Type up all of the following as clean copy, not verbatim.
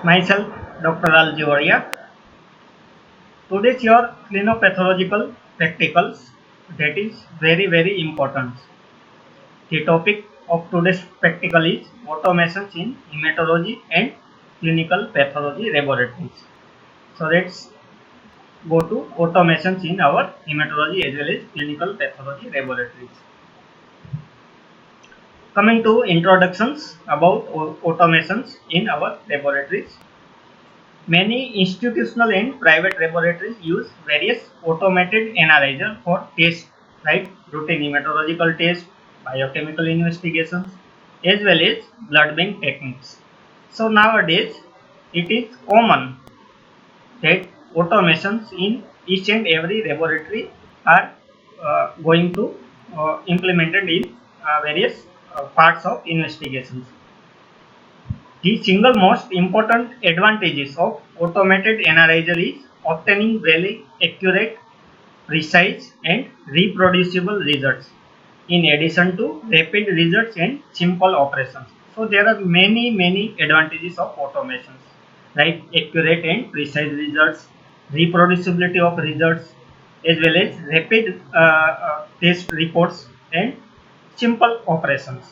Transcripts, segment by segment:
Myself, Dr. Aljivaria. Today's your clinopathological practicals that is very important. The topic of today's practical is automations in hematology and clinical pathology laboratories. So let's go to automations in our hematology as well as clinical pathology laboratories. Coming to introductions about automations in our laboratories. Many institutional and private laboratories use various automated analyzers for tests like routine hematological tests, biochemical investigations, as well as blood bank techniques. So nowadays, it is common that automations in each and every laboratory are going to implemented in various parts of investigations. The single most important advantages of automated analyzer is obtaining very accurate, precise and reproducible results in addition to rapid results and simple operations. So there are many advantages of automations like accurate and precise results, reproducibility of results as well as rapid test reports and simple operations.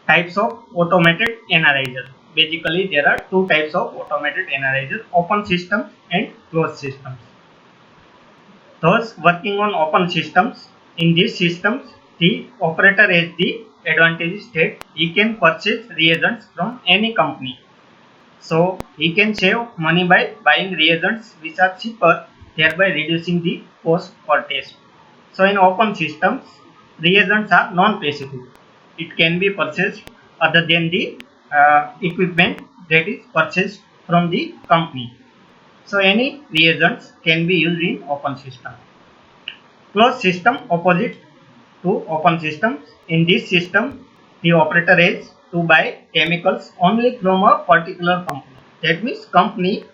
Types of automated analyzer. Basically, there are two types of automated analyzer: open systems and closed systems. Those working on open systems, in these systems, the operator has the advantage that he can purchase reagents from any company. So, he can save money by buying reagents which are cheaper, thereby reducing the cost per test. So, in open systems, reagents are non-specific. It can be purchased other than the equipment that is purchased from the company. So, any reagents can be used in open system. Closed system opposite to open systems. In this system, the operator has to buy chemicals only from a particular company. That means company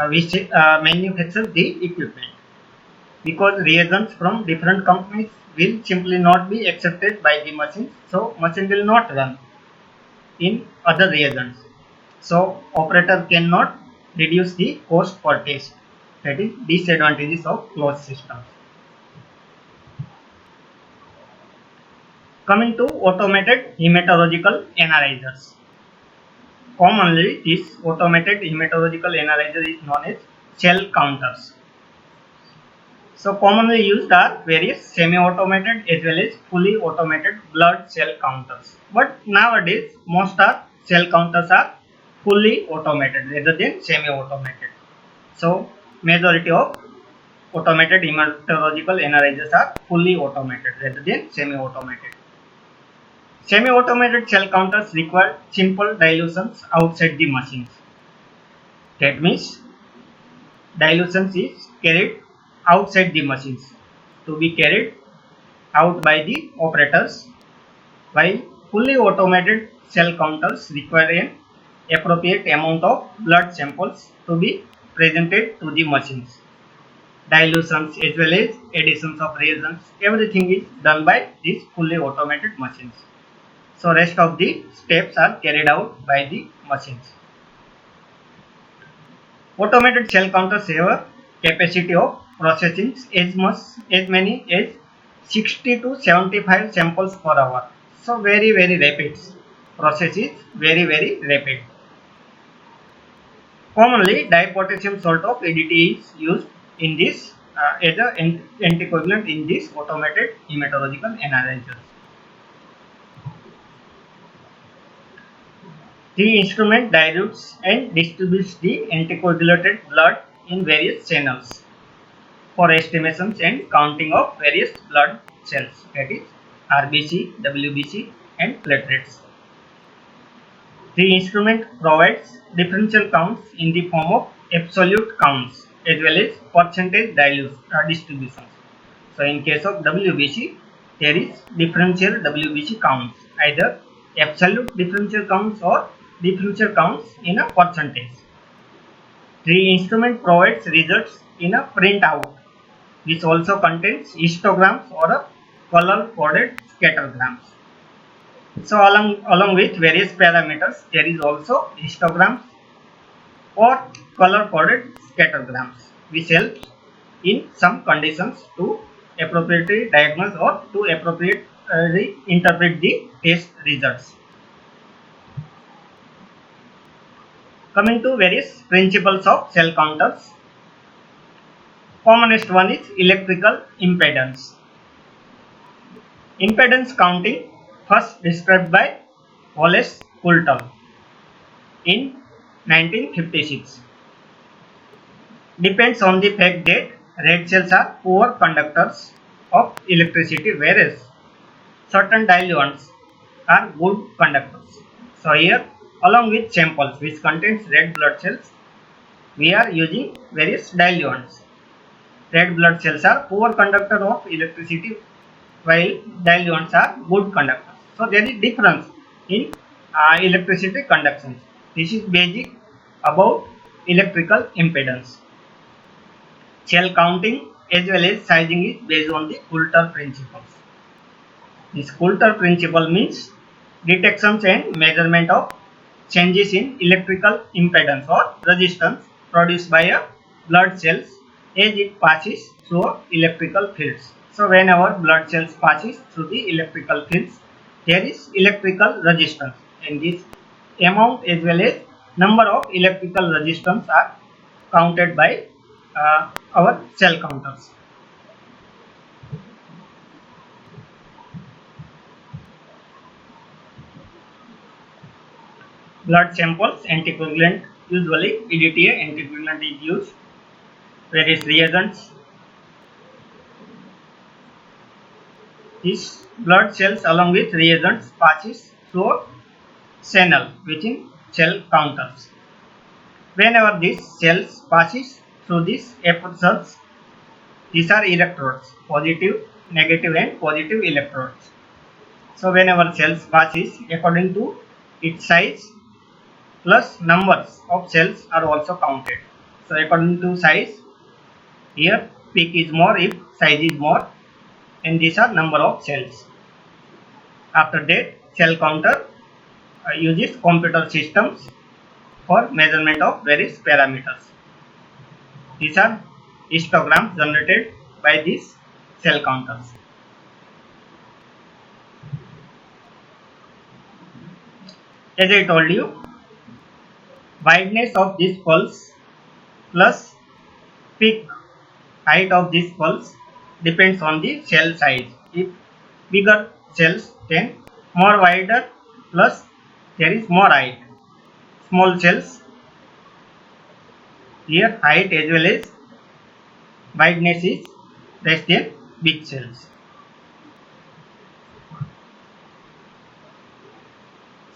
which manufactures the equipment. Because reagents from different companies will simply not be accepted by the machine, so machine will not run in other reagents. So operator cannot reduce the cost per test. That is disadvantages of closed systems. Coming to automated hematological analyzers. Commonly, this automated hematological analyzer is known as cell counters. So commonly used are various semi-automated as well as fully automated blood cell counters. But nowadays most are cell counters are fully automated rather than semi-automated. So majority of automated hematological analyzers are fully automated rather than semi-automated. Semi-automated cell counters require simple dilutions outside the machines. That means dilutions is carried outside the machines to be carried out by the operators, while fully automated cell counters require an appropriate amount of blood samples to be presented to the machines. Dilutions as well as additions of reagents, everything is done by these fully automated machines. So rest of the steps are carried out by the machines. Automated cell counters have a capacity of processing as many as 60 to 75 samples per hour. So very rapid. Process is very rapid. Commonly, dipotassium salt of ADT is used in this as an anticoagulant in this automated hematological analyzers. The instrument dilutes and distributes the anticoagulated blood in various channels for estimations and counting of various blood cells, that is RBC, WBC and platelets. The instrument provides differential counts in the form of absolute counts as well as percentage distributions. So in case of WBC, there is differential WBC counts, either absolute differential counts or differential counts in a percentage. The instrument provides results in a printout, which also contains histograms or a color coded scattergrams. So along with various parameters, there is also histograms or color coded scattergrams, which help in some conditions to appropriately diagnose or to appropriately interpret the test results. Coming to various principles of cell counters, commonest one is electrical impedance. Impedance counting, first described by Wallace Coulter in 1956, depends on the fact that red cells are poor conductors of electricity, whereas certain diluents are good conductors. So here, along with samples which contains red blood cells, we are using various diluents. Red blood cells are poor conductor of electricity, while diluents are good conductors. So there is difference in electricity conduction. This is basic about electrical impedance. Cell counting as well as sizing is based on the Coulter principles. This Coulter principle means detections and measurement of changes in electrical impedance or resistance produced by a blood cells as it passes through electrical fields. So whenever blood cells passes through the electrical fields, there is electrical resistance, and this amount as well as number of electrical resistance are counted by our cell counters. Blood samples, anticoagulant, usually PDTA anticoagulant is used. Various reagents. These blood cells along with reagents passes through a channel within cell counters. Whenever these cells passes through these apertures, these are electrodes, positive, negative and positive electrodes. So whenever cells passes, according to its size plus numbers of cells are also counted. So according to size, here peak is more if size is more, and these are number of cells. After that, cell counter uses computer systems for measurement of various parameters. These are histograms generated by these cell counters. As I told you, wideness of this pulse plus peak height of this pulse depends on the cell size. If bigger cells, then more wider plus there is more height. Small cells, here height as well as wideness is less than big cells.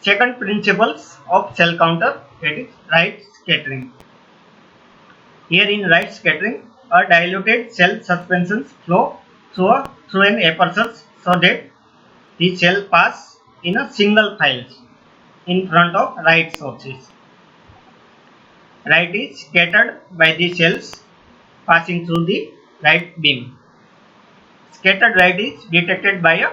Second principles of cell counter, that is right scattering. Here in right scattering, a diluted cell suspensions flow through an aperture so that the cell pass in a single file in front of right sources. Light is scattered by the cells passing through the light beam. Scattered light is detected by a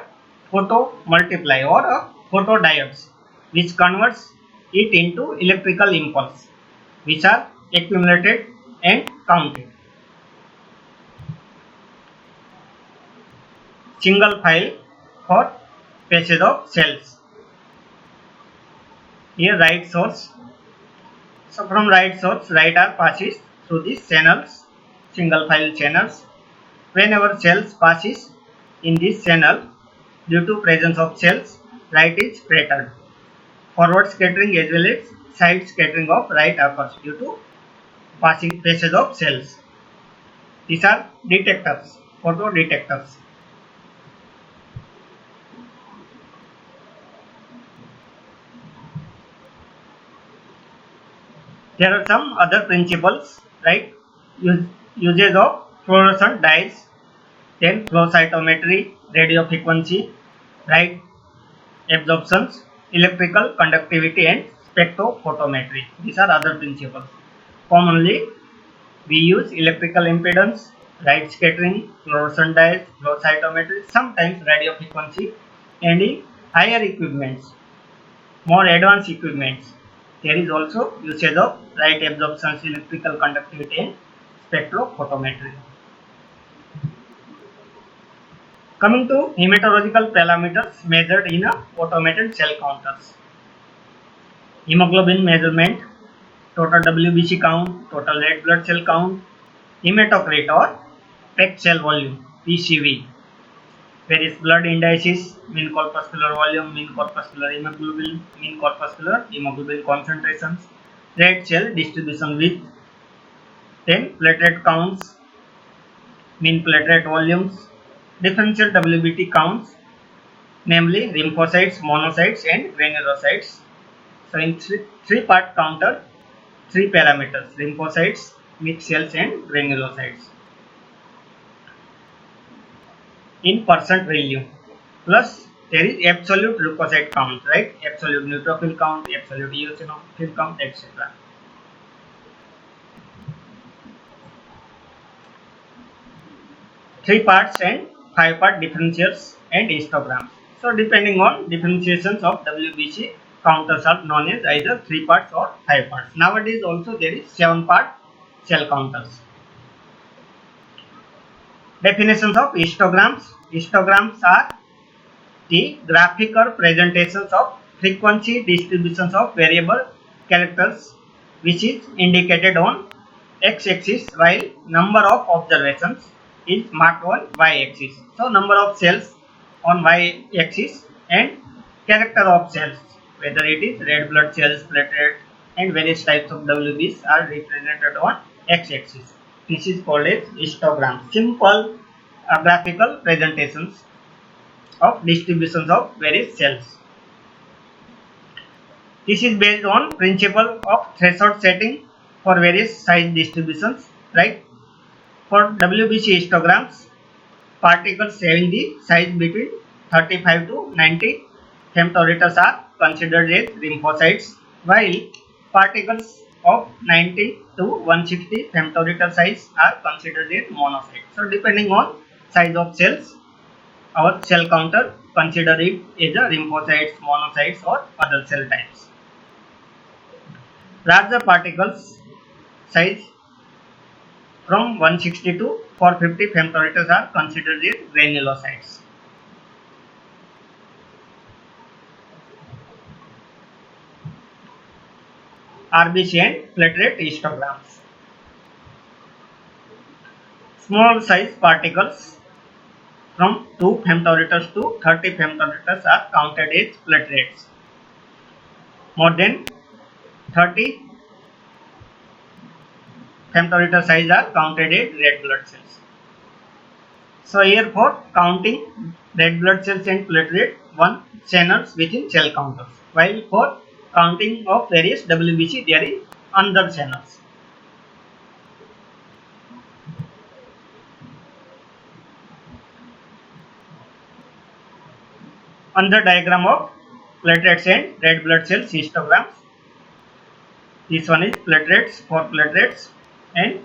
photomultiply or a photodiodes, which converts it into electrical impulse, which are accumulated and counted. Single file for passage of cells. Here right source. So from right source, light are passes through these channels, single file channels. Whenever cells passes in this channel, due to presence of cells, light is scattered. Forward scattering as well as side scattering of light occurs due to passage of cells. These are detectors, photodetectors. There are some other principles like uses of fluorescent dyes, then flow cytometry, radio frequency, light absorptions, electrical conductivity and spectrophotometry. These are other principles. Commonly, we use electrical impedance, light scattering, fluorescent dyes, flow cytometry, sometimes radio frequency, and in higher equipments, more advanced equipments, there is also usage of light absorption, electrical conductivity and spectrophotometry. Coming to hematological parameters measured in a automated cell counters. Hemoglobin measurement, total WBC count, total red blood cell count, hematocrit or packed cell volume (PCV), various blood indices, mean corpuscular volume, mean corpuscular hemoglobin, mean corpuscular hemoglobin concentrations, red cell distribution width, then platelet counts, mean platelet volumes, differential WBT counts, namely lymphocytes, monocytes, and granulocytes. So, in three-part counter, three parameters: lymphocytes, mixed cells, and granulocytes. In percent value, plus there is absolute leukocyte count, right? Absolute neutrophil count, absolute eosinophil count, etc. Three parts and five part differentials and histograms. So depending on differentiations of WBC, counters are known as either 3 parts or 5 parts. Nowadays also there is 7 part cell counters. Definitions of histograms. Histograms are the graphical presentations of frequency distributions of variable characters which is indicated on x-axis while number of observations is marked on y-axis. So number of cells on y-axis and character of cells, whether it is red blood cells, platelet and various types of WBs are represented on x-axis. This is called as histogram. Simple graphical presentations of distributions of various cells. This is based on principle of threshold setting for various size distributions, right? For WBC histograms, particles having the size between 35 to 90 femtometers are considered as lymphocytes, while particles of 90 to 160 femtometer size are considered as monocytes. So depending on size of cells, our cell counter consider it as a lymphocytes, monocytes or other cell types. Larger particles size from 160 to 450 femtometers are considered as granulocytes. RBC and platelet histograms. Small size particles from 2 femtometers to 30 femtometers are counted as platelets. More than 30 femtometer size are counted as red blood cells. So here for counting red blood cells and platelet, one channels within cell counters, while for counting of various WBC there is another channels. Another diagram of platelets and red blood cells histograms. This one is platelets for platelets and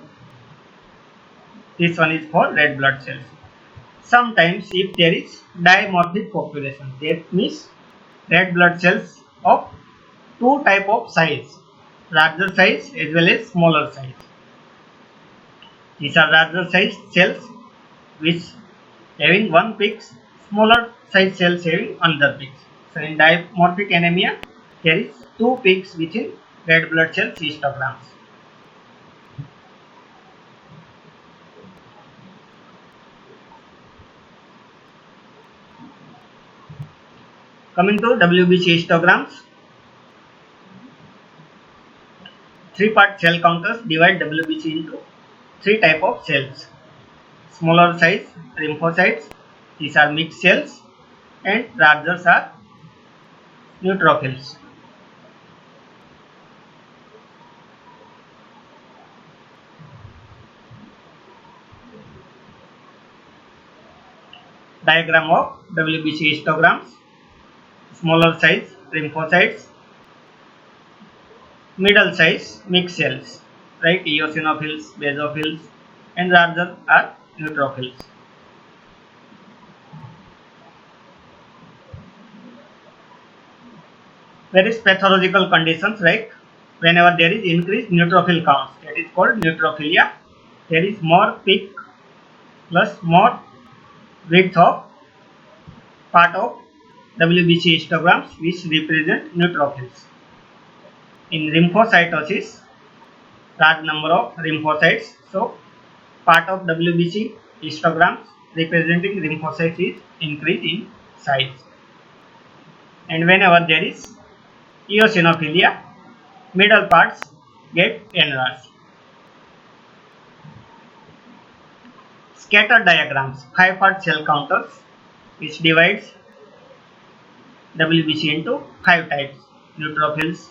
this one is for red blood cells. Sometimes if there is dimorphic population, that means red blood cells of two type of size, larger size as well as smaller size. These are larger size cells which having one peak, smaller size cells having another peak. So in dimorphic anemia, there is two peaks within red blood cells histograms. Coming to WBC histograms, three-part cell counters divide WBC into three type of cells. Smaller size lymphocytes, these are mixed cells, and larger are neutrophils. Diagram of WBC histograms. Smaller size lymphocytes, middle size mixed cells, right? Eosinophils, basophils, and larger are neutrophils. Various pathological conditions, like whenever there is increased neutrophil counts, that is called neutrophilia. There is more peak plus more width of part of WBC histograms which represent neutrophils. In lymphocytosis, large number of lymphocytes. So part of WBC histograms representing lymphocytes is increased in size. And whenever there is eosinophilia, middle parts get enlarged. Scatter diagrams, 5-part cell counters, which divides WBC into 5 types: neutrophils,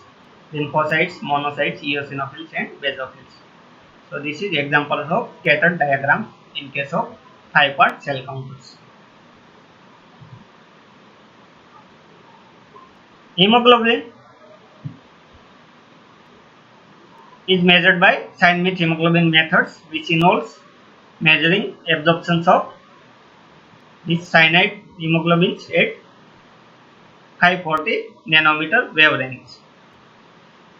lymphocytes, monocytes, eosinophils, and basophils. So this is example of scattered diagrams in case of 5-part cell counters. Hemoglobin is measured by Steinmetz hemoglobin methods, which involves measuring absorptions of these cyanide hemoglobins at 540 nanometer wavelengths.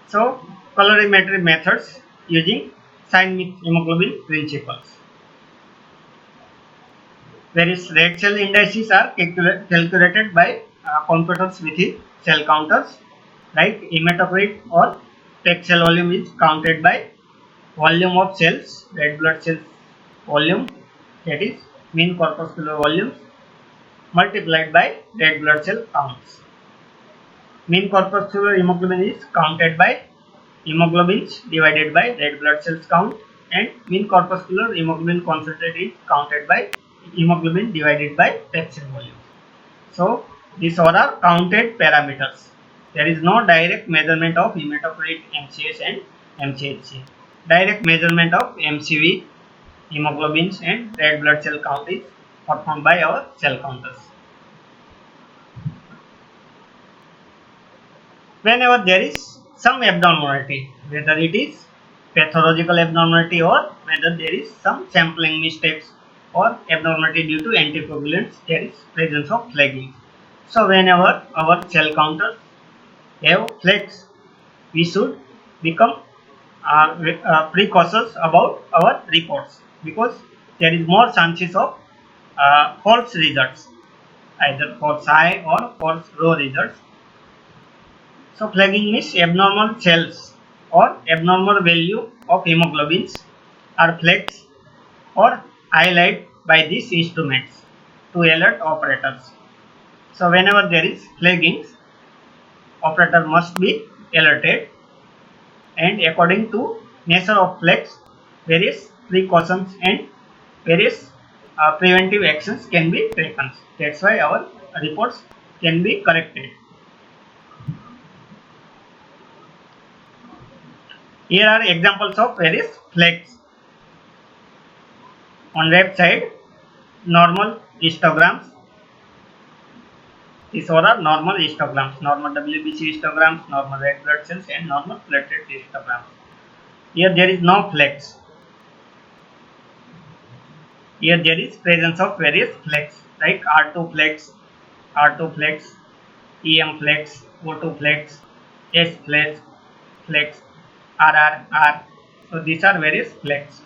So colorimetry methods using Steinmetz hemoglobin principles. Various red cell indices are calculated by computers within cell counters, like hematocrit or PEG cell volume is counted by volume of cells, red blood cells volume, that is mean corpuscular volumes, multiplied by red blood cell counts. Mean corpuscular hemoglobin is counted by hemoglobins divided by red blood cells count, and mean corpuscular hemoglobin concentrate is counted by hemoglobin divided by PEG cell volume. So these all are counted parameters. There is no direct measurement of hematocrit, MCS and MCHC. Direct measurement of MCV, hemoglobins and red blood cell count is performed by our cell counters. Whenever there is some abnormality, whether it is pathological abnormality or whether there is some sampling mistakes or abnormality due to anticoagulants, there is presence of flagging. So whenever our cell counters have flags, we should become precautious about our reports, because there is more chances of false results, either false high or false low results. So flagging means abnormal cells or abnormal value of hemoglobins are flagged or highlighted by these instruments to alert operators. So whenever there is flagging, operator must be alerted, and according to nature of flags, various precautions and various preventive actions can be taken. That's why our reports can be corrected. Here are examples of various flags. On left side, normal histograms. These all are normal histograms, normal WBC histograms, normal red blood cells and normal platelet histograms. Here there is no flags. Here there is presence of various flags like R2 flags, R2 flags, EM flags, O2 flags, S flags, RRR. So these are various flags.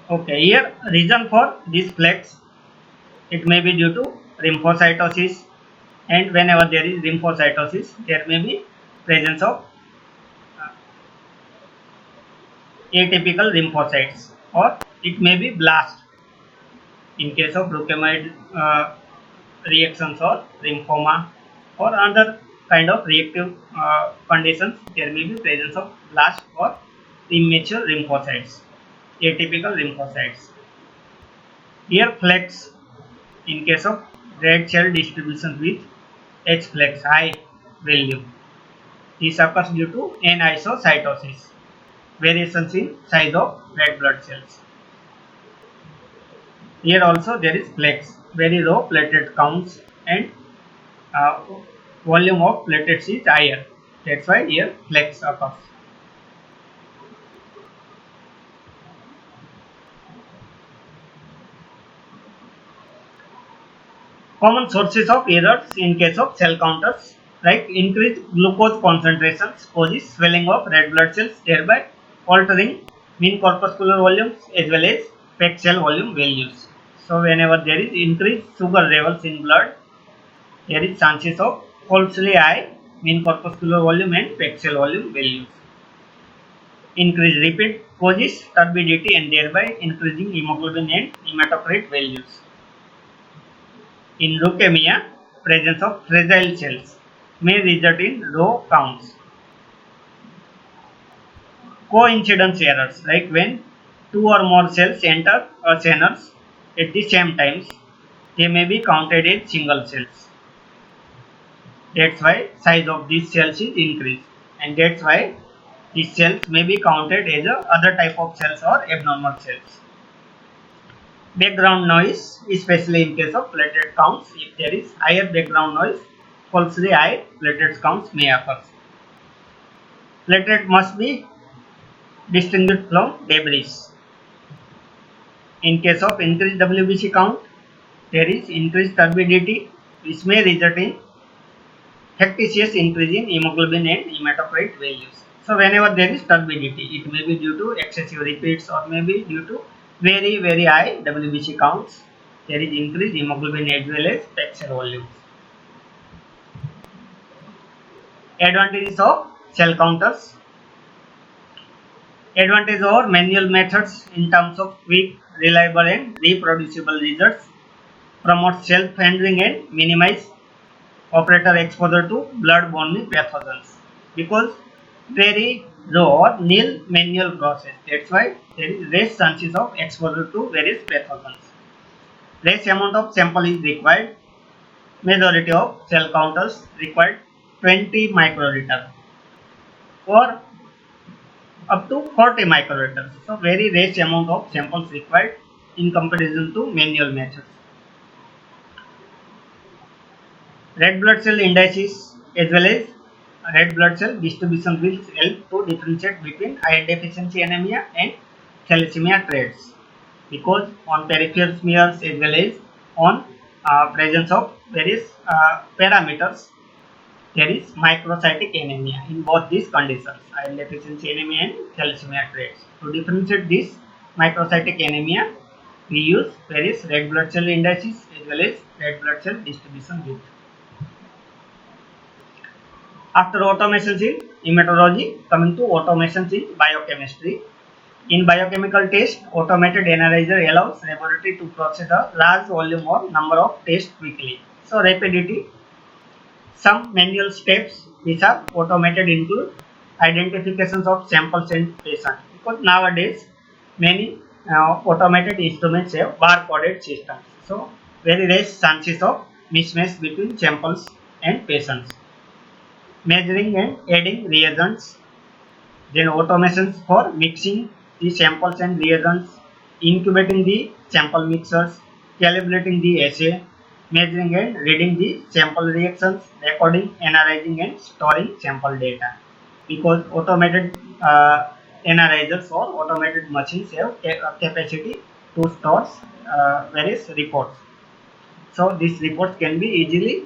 Okay, here reason for these flags, it may be due to lymphocytosis, and whenever there is lymphocytosis, there may be presence of atypical lymphocytes, or it may be blast in case of leukemia reactions or lymphoma or other kind of reactive conditions. There may be presence of blast or immature lymphocytes, atypical lymphocytes. Here flags in case of red cell distribution with H flags high value. This occurs due to anisocytosis, variations in size of red blood cells. Here also there is flags, very low platelet counts and uh, volume of platelets is higher. That's why here flags occurs. Common sources of errors in case of cell counters, like increased glucose concentrations causes swelling of red blood cells, thereby altering mean corpuscular volumes as well as PEG cell volume values. So whenever there is increased sugar levels in blood, there is chances of falsely high mean corpuscular volume and PEG cell volume values. Increased repeat causes turbidity and thereby increasing hemoglobin and hematocrit values. In leukemia, presence of fragile cells may result in low counts. Coincidence errors, like when two or more cells enter a channel at the same times, they may be counted as single cells. That's why size of these cells is increased, and that's why these cells may be counted as a other type of cells or abnormal cells. Background noise, especially in case of platelet counts, if there is higher background noise, falsely high platelet counts may occur. Platelet must be distinguished from debris. In case of increased WBC count, there is increased turbidity, which may result in factitious increase in hemoglobin and hematocrit values. So whenever there is turbidity, it may be due to excessive repeats or may be due to very high WBC counts. There is increased hemoglobin as well as PEG cell volumes. Advantages of cell counters. Advantage over manual methods in terms of quick, reliable and reproducible results. Promote self-handling and minimize operator exposure to blood-borne pathogens, because very low or nil manual process. That's why there is less chances of exposure to various pathogens. Less amount of sample is required. Majority of cell counters required 20 microliter or up to 40 microliters. So very less amount of samples required in comparison to manual methods. Red blood cell indices as well as red blood cell distribution will help to differentiate between iron deficiency anemia and thalassemia traits, because on peripheral smears as well as on presence of various parameters, there is microcytic anemia in both these conditions, iron deficiency anemia and thalassemia traits. To differentiate this microcytic anemia, we use various red blood cell indices as well as red blood cell distribution width. After automations in hematology, coming to automations in biochemistry. In biochemical test, automated analyzer allows laboratory to process a large volume or number of tests quickly. So rapidity. Some manual steps which are automated include identifications of samples and patients, because nowadays many automated instruments have barcoded systems. So very less chances of mismatch between samples and patients. Measuring and adding reagents, then automations for mixing the samples and reagents, incubating the sample mixers, calibrating the assay, measuring and reading the sample reactions, recording, analyzing and storing sample data. Because automated analyzers or automated machines have a capacity to store various reports. So these reports can be easily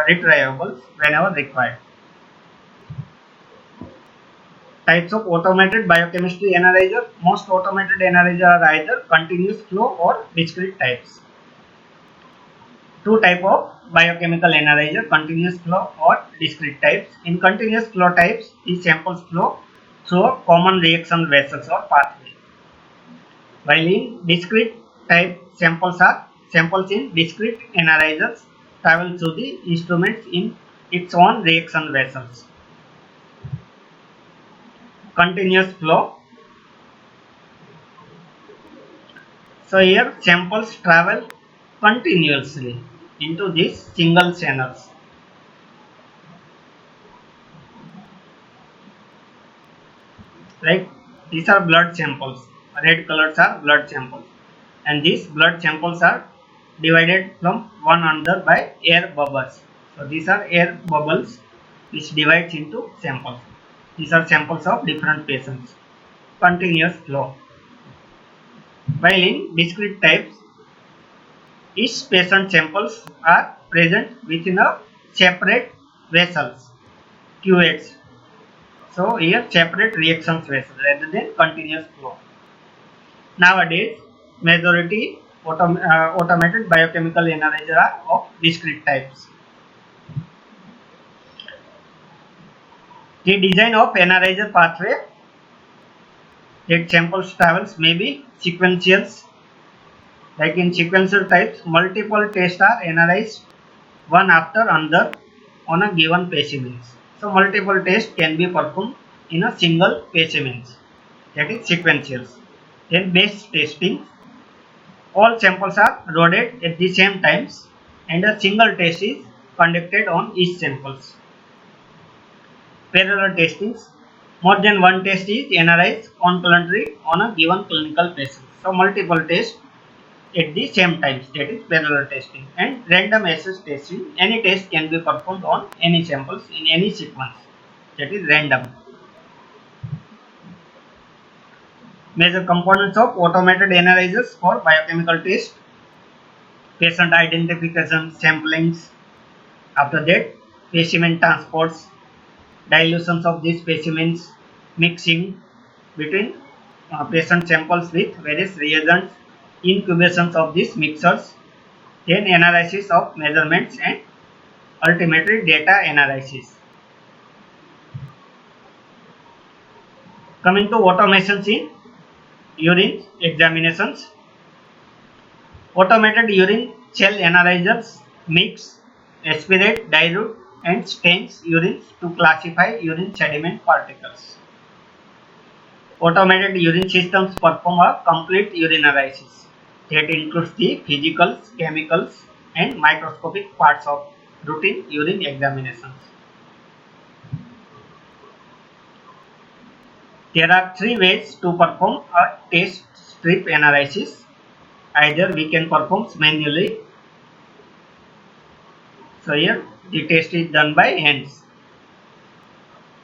retrievable whenever required. Types of automated biochemistry analyzer. Most automated analyzers are either continuous flow or discrete types. Two types of biochemical analyzer, continuous flow or discrete types. In continuous flow types, the samples flow through a common reaction vessels or pathway. While in discrete type, samples in discrete analyzers travel through the instruments in its own reaction vessels. Continuous flow. So here samples travel continuously into these single channels. Like these are blood samples. Red colors are blood samples, and these blood samples are divided from one another by air bubbles. So these are air bubbles which divides into samples. These are samples of different patients. Continuous flow. While in discrete types, Each patient samples are present within a separate vessels, cuvettes. So here separate reactions vessels rather than continuous flow. Nowadays, majority automated biochemical analyzers are of discrete types. The design of analyzer pathway that samples travels may be sequential. Like in sequential types, multiple tests are analyzed one after another on a given specimen. So multiple tests can be performed in a single specimen, that is sequential. Then batch testing, all samples are loaded at the same times and a single test is conducted on each samples. Parallel testings, more than one test is analyzed concurrently on a given clinical patient. So multiple tests at the same times, that is parallel testing. And random access testing, any test can be performed on any samples in any sequence, that is random. Major components of automated analyzers for biochemical test: patient identification, samplings, after that specimen transports, dilutions of these specimens, mixing between patient samples with various reagents, incubations of these mixers, then analysis of measurements and ultimately data analysis. Coming to automations in urine examinations. Automated urine cell analyzers mix, aspirate, dilute and stains urine to classify urine sediment particles. Automated urine systems perform a complete urine analysis that includes the physicals, chemicals and microscopic parts of routine urine examinations. There are three ways to perform a test strip analysis. Either we can perform manually. So here the test is done by hands,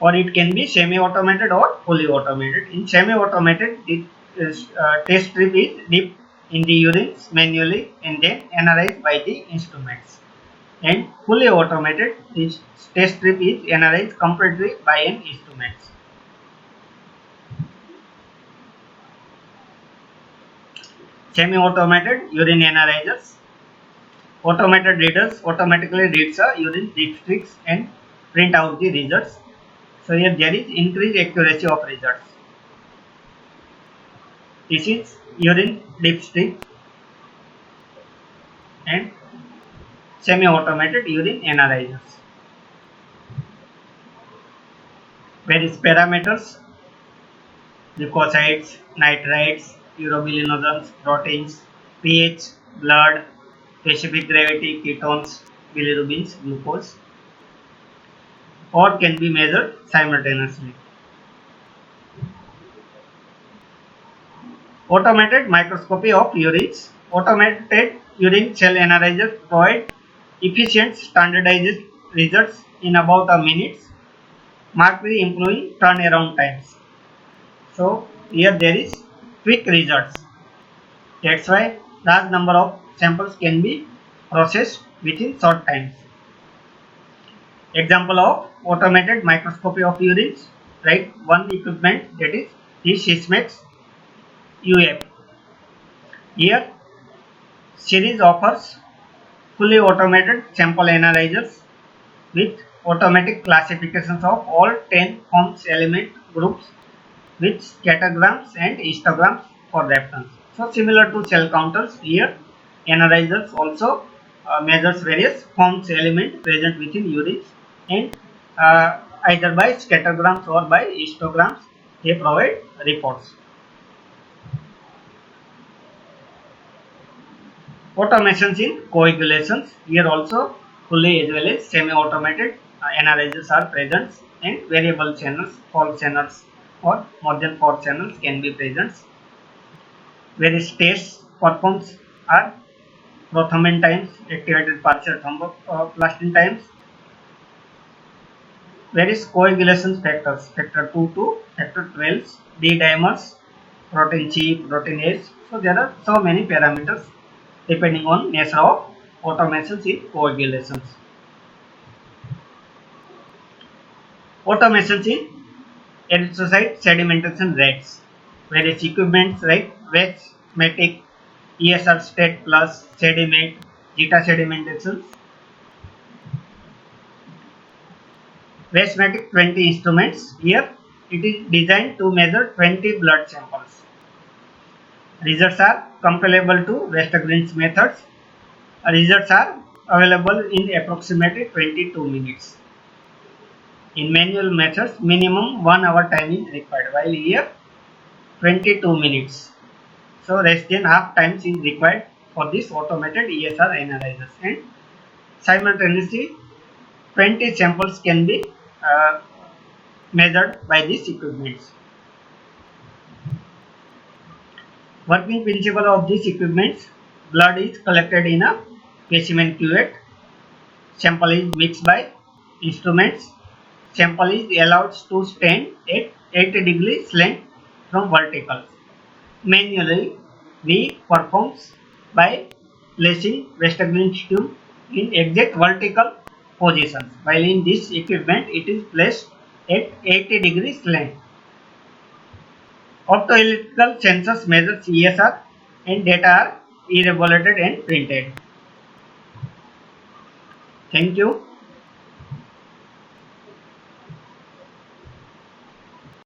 or it can be semi-automated or fully automated. In semi-automated, the test strip is dipped in the urine manually and then analyzed by the instruments. And fully automated, this test strip is analyzed completely by an instrument. Semi-automated urine analyzers. Automated readers automatically reads a urine dipsticks and print out the results. So here there is increased accuracy of results. This is urine dipstick and semi-automated urine analyzers. Various parameters: leukocytes, nitrites, urobilinogens, proteins, pH, blood, specific gravity, ketones, bilirubins, glucose, or can be measured simultaneously. Automated microscopy of urines. Automated urine cell analyzers provide efficient standardized results in about a minute, markedly improving turnaround times. So here there is quick results. That's why large number of samples can be processed within short times. Example of automated microscopy of urines, right? One equipment, that is the Sysmex UF. Here series offers fully automated sample analyzers with automatic classifications of all 10 forms element groups with scattergrams and histograms for reference. So similar to cell counters, here analyzers also measures various forms element present within urine, and either by scattergrams or by histograms they provide reports. Automations in coagulations. Here also fully as well as semi-automated analyzers are present, and variable channels, false channels or more than 4 channels can be present. Various tests performed are prothrombin times, activated partial thromboplastin times, various coagulation factors, factor 2 to factor 12, D dimers, protein C, protein S. So there are so many parameters depending on nature of automations in coagulations. Automations in erythrocyte sedimentation rates. Various equipments like Westmatic, ESR State Plus, Sedimate, Zeta sedimentations. Westmatic 20 instruments. Here it is designed to measure 20 blood samples. Results are comparable to Westergreen's methods. Results are available in approximately 22 minutes. In manual methods, minimum 1 hour time is required, while here 22 minutes. So less than half time is required for this automated ESR analysis, and simultaneously 20 samples can be measured by these equipments. Working principle of these equipments: blood is collected in a specimen cuvette, sample is mixed by instruments, sample is allowed to stand at 80 degrees slant from vertical. Manually, we perform by placing Westergreen tube in exact vertical positions, while in this equipment it is placed at 80 degrees slant. Optoelectrical sensors measure ESR and data are evaluated and printed. Thank you.